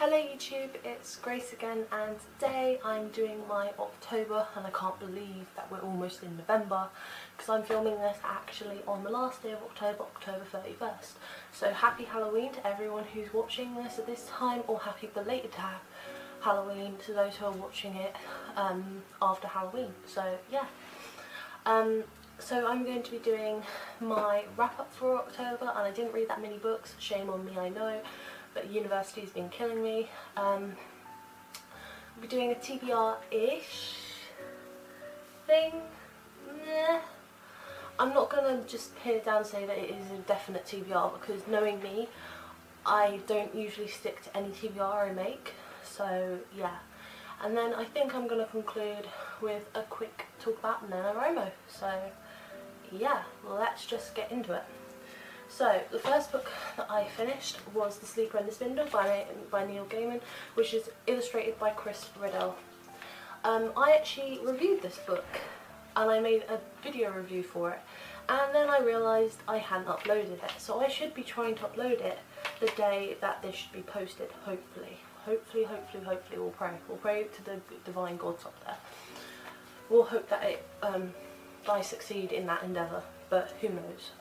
Hello YouTube, it's Grace again, and today I'm doing my October, and I can't believe that we're almost in November because I'm filming this actually on the last day of October, October 31st. So happy Halloween to everyone who's watching this at this time, or happy belated Halloween to those who are watching it after Halloween. So yeah. So I'm going to be doing my wrap up for October, and I didn't read that many books, shame on me I know, but university's been killing me. I'll be doing a TBR-ish thing. Nah. I'm not going to just pin it down and say that it is a definite TBR, because knowing me, I don't usually stick to any TBR I make, so yeah. And then I think I'm going to conclude with a quick talk about NaNoWriMo. So yeah, let's just get into it. So the first book that I finished was The Sleeper and the Spindle by Neil Gaiman, which is illustrated by Chris Riddell. I actually reviewed this book and I made a video review for it, and then I realised I hadn't uploaded it, so I should be trying to upload it the day that this should be posted, hopefully. Hopefully, we'll pray. We'll pray to the divine gods up there. We'll hope that I succeed in that endeavour, but who knows.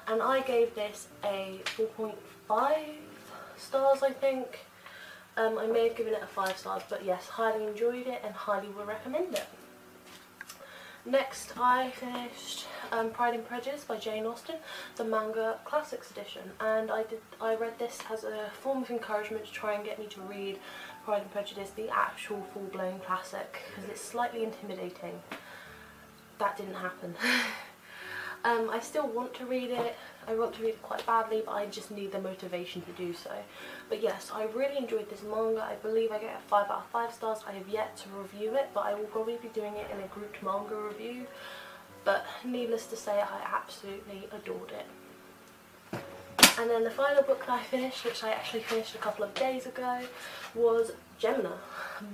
And I gave this a 4.5 stars, I think. I may have given it a 5 stars, but yes, highly enjoyed it and highly would recommend it. Next, I finished Pride and Prejudice by Jane Austen, the manga classics edition, and I read this as a form of encouragement to try and get me to read Pride and Prejudice, the actual full-blown classic, because it's slightly intimidating. That didn't happen. I still want to read it. I want to read it quite badly, but I just need the motivation to do so. But yes, I really enjoyed this manga. I believe I get a 5 out of 5 stars. I have yet to review it, but I will probably be doing it in a grouped manga review. But needless to say, I absolutely adored it. And then the final book that I finished, which I actually finished a couple of days ago, was Gemina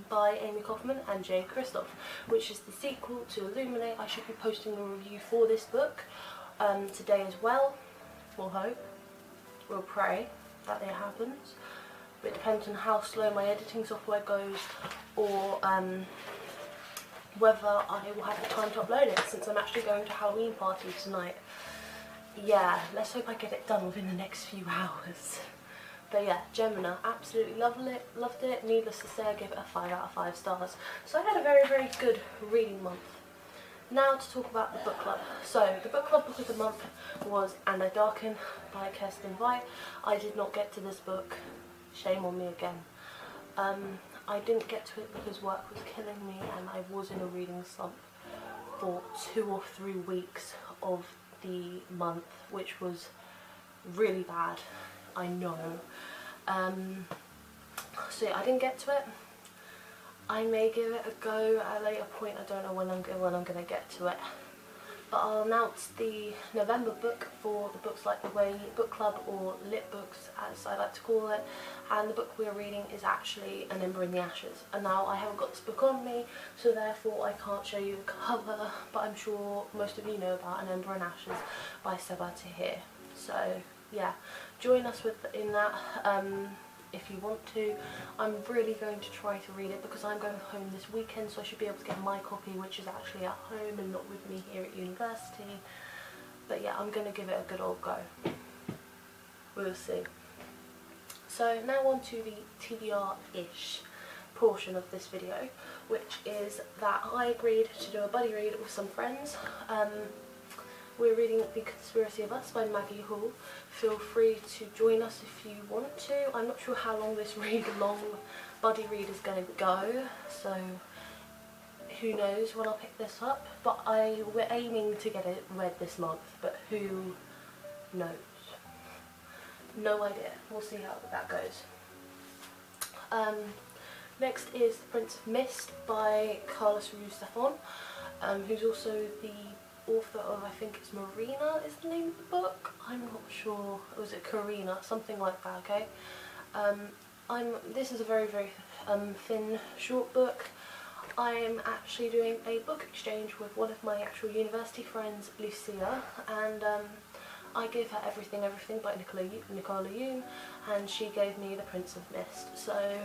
by Amy Kaufman and Jay Kristoff, which is the sequel to Illuminate. I should be posting a review for this book today as well. We'll hope. We'll pray that it happens. But it depends on how slow my editing software goes, or whether I will have the time to upload it, since I'm actually going to a Halloween party tonight. Yeah, let's hope I get it done within the next few hours. But yeah, Gemina, absolutely loved it. Needless to say, I give it a 5 out of 5 stars. So I had a very, very good reading month. Now to talk about the book club. So the book club book of the month was And I Darken by Kirsten White. I did not get to this book. Shame on me again. I didn't get to it because work was killing me, and I was in a reading slump for 2 or 3 weeks of the month, which was really bad, I know. So yeah, I didn't get to it. I may give it a go at a later point. I don't know when I'm going to get to it. But I'll announce the November book for the Books Like the Way book club, or lit books as I like to call it. And the book we're reading is actually An Ember in the Ashes. And now I haven't got this book on me, so therefore I can't show you the cover, but I'm sure most of you know about An Ember in Ashes by Seba Tahir. So yeah, join us in that if you want to. I'm really going to try to read it because I'm going home this weekend, so I should be able to get my copy, which is actually at home and not with me here at university. But yeah, I'm going to give it a good old go. We'll see. So now on to the TBR-ish portion of this video, which is that I agreed to do a buddy read with some friends. We're reading The Conspiracy of Us by Maggie Hall. Feel free to join us if you want to. I'm not sure how long this read-along buddy read is going to go, so who knows when I'll pick this up. But we're aiming to get it read this month, but who knows? No idea. We'll see how that goes. Next is The Prince of Mist by Carlos Ruiz-Zafón, who's also the author of, I think it's Marina is the name of the book. I'm not sure. Was it Karina? Something like that, okay? This is a very, very thin, short book. I am actually doing a book exchange with one of my actual university friends, Lucia, and I gave her Everything by Nicola Yoon, and she gave me The Prince of Mist. So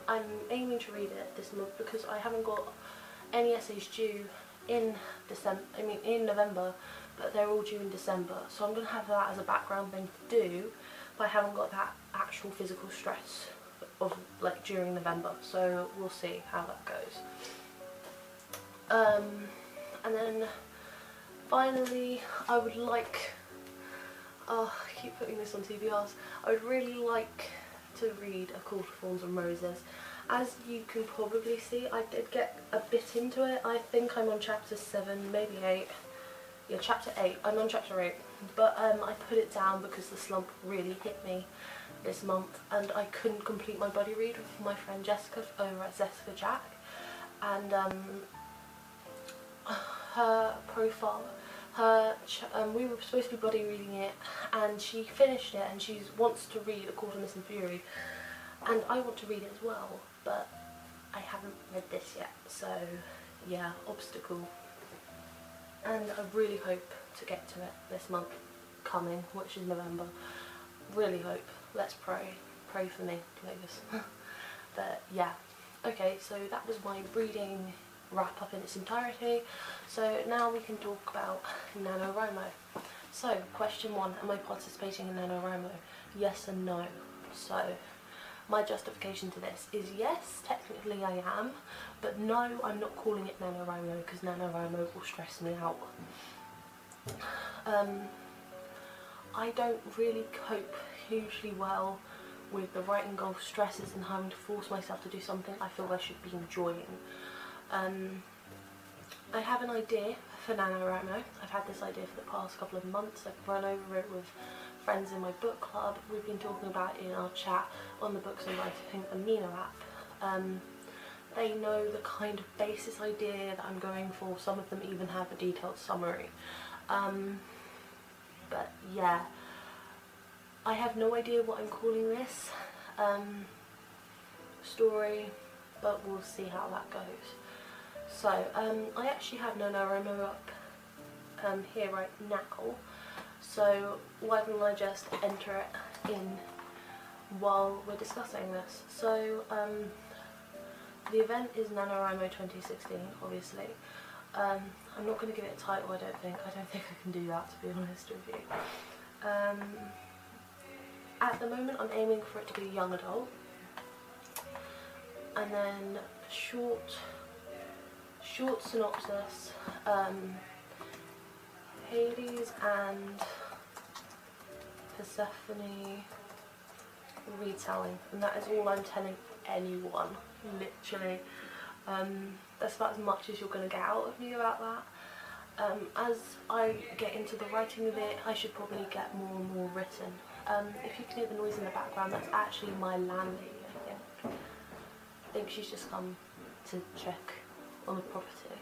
I'm aiming to read it this month because I haven't got any essays due in November, but they're all due in December. So I'm going to have that as a background thing to do, but I haven't got that actual physical stress of like during November. So we'll see how that goes. And then finally, I would like, I keep putting this on TBRs, I would really like to read A Call to Thorns and Roses. As you can probably see, I did get a bit into it. I think I'm on chapter 7, maybe 8. Yeah, chapter 8. I'm on chapter 8. But I put it down because the slump really hit me this month, and I couldn't complete my buddy read with my friend Jessica over at Jessica Jack. And her profile, we were supposed to be buddy reading it, and she finished it, and she wants to read A Call to Mist and Fury, and I want to read it as well, but I haven't read this yet. So yeah, obstacle. And I really hope to get to it this month coming, which is November. Really hope. Let's pray. Pray for me, please. But yeah. Okay, so that was my reading wrap up in its entirety. So now we can talk about NaNoWriMo. So question 1, am I participating in NaNoWriMo? Yes and no. So my justification to this is yes, technically I am, but no, I'm not calling it NaNoWriMo because NaNoWriMo will stress me out. I don't really cope hugely well with the writing goal stresses and having to force myself to do something I feel I should be enjoying. I have an idea for NaNoWriMo. I've had this idea for the past couple of months. I've run over it with friends in my book club. We've been talking about it in our chat on the Books and Writing Amino app. They know the kind of basis idea that I'm going for. Some of them even have a detailed summary. But yeah, I have no idea what I'm calling this story, but we'll see how that goes. So I actually have NaNoWriMo up here right now, so why don't I just enter it in while we're discussing this. So the event is NaNoWriMo 2016, obviously. I'm not going to give it a title, I don't think I can do that, to be honest with you. At the moment I'm aiming for it to be young adult, and then short synopsis, Hades and Persephone retelling, and that is all I'm telling anyone, literally. That's about as much as you're going to get out of me about that. As I get into the writing of it, I should probably get more and more written. If you can hear the noise in the background, that's actually my landlady, I think. I think she's just come to check on the property.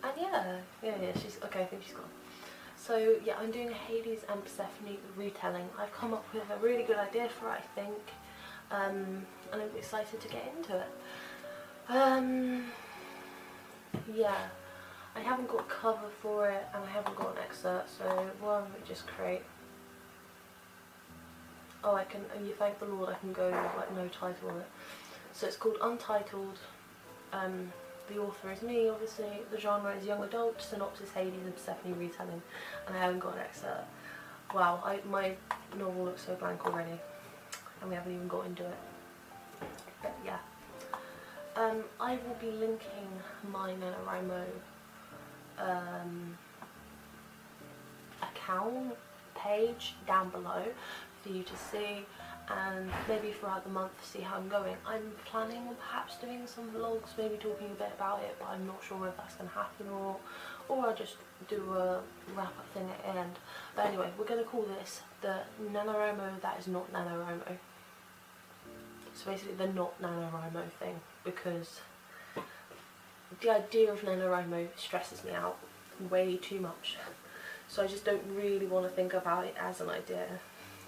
And yeah, she's okay. I think she's gone. So yeah, I'm doing a Hades and Persephone retelling. I've come up with a really good idea for it, I think, and I'm excited to get into it. Yeah, I haven't got cover for it, and I haven't got an excerpt, so why don't we just create. Oh, I can, and you thank the Lord, I can go with like no title on it. So it's called Untitled. The author is me, obviously. The genre is young adult. Synopsis: Hades and Persephone retelling, and I haven't got an excerpt. Wow, my novel looks so blank already, and we haven't even got into it. But yeah, I will be linking my NaNoWriMo account page down below for you to see, and maybe throughout the month see how I'm going. I'm planning on perhaps doing some vlogs, maybe talking a bit about it, but I'm not sure if that's going to happen, or I'll just do a wrap up thing at the end. But anyway, we're going to call this the NaNoWriMo that is not NaNoWriMo. So basically the not NaNoWriMo thing, because the idea of NaNoWriMo stresses me out way too much. So I just don't really want to think about it as an idea.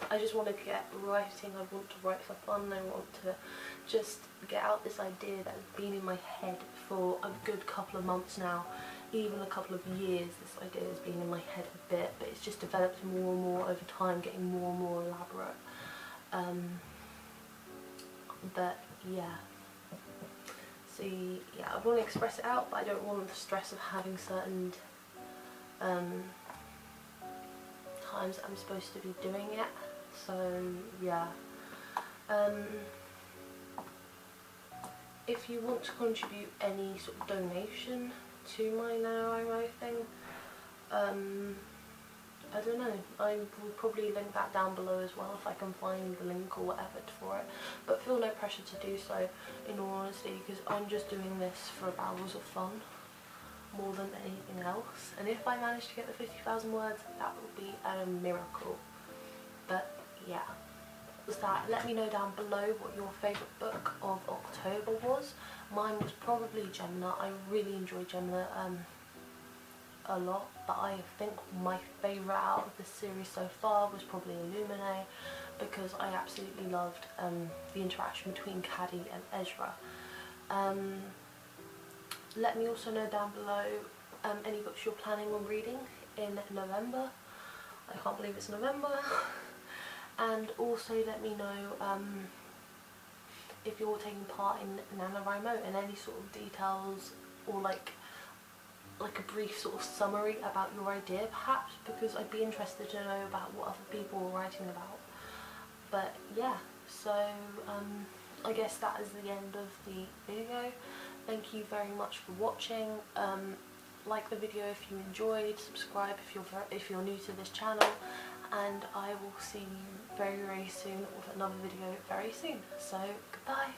I just want to get writing. I want to write for fun. I want to just get out this idea that has been in my head for a good couple of months now. even a couple of years this idea has been in my head a bit, but it's just developed more and more over time, getting more and more elaborate. But yeah, so yeah, I want to express it out, but I don't want the stress of having certain times that I'm supposed to be doing it. So yeah, if you want to contribute any sort of donation to my NaNoWriMo thing, I don't know, I will probably link that down below as well if I can find the link or whatever for it, but feel no pressure to do so, in all honesty, because I'm just doing this for bowels of fun more than anything else, and if I manage to get the 50,000 words, that would be a miracle. But yeah, let me know down below what your favourite book of October was. Mine was probably Gemina. I really enjoyed Gemina a lot, but I think my favourite out of the series so far was probably Illuminae, because I absolutely loved the interaction between Caddy and Ezra. Let me also know down below any books you're planning on reading in November. I can't believe it's November. And also let me know if you're taking part in NaNoWriMo and any sort of details, or like a brief sort of summary about your idea perhaps, because I'd be interested to know about what other people are writing about. But yeah, so I guess that is the end of the video. Thank you very much for watching. Like the video if you enjoyed, subscribe if you're new to this channel, and I will see you very, very soon with another video very soon. So goodbye.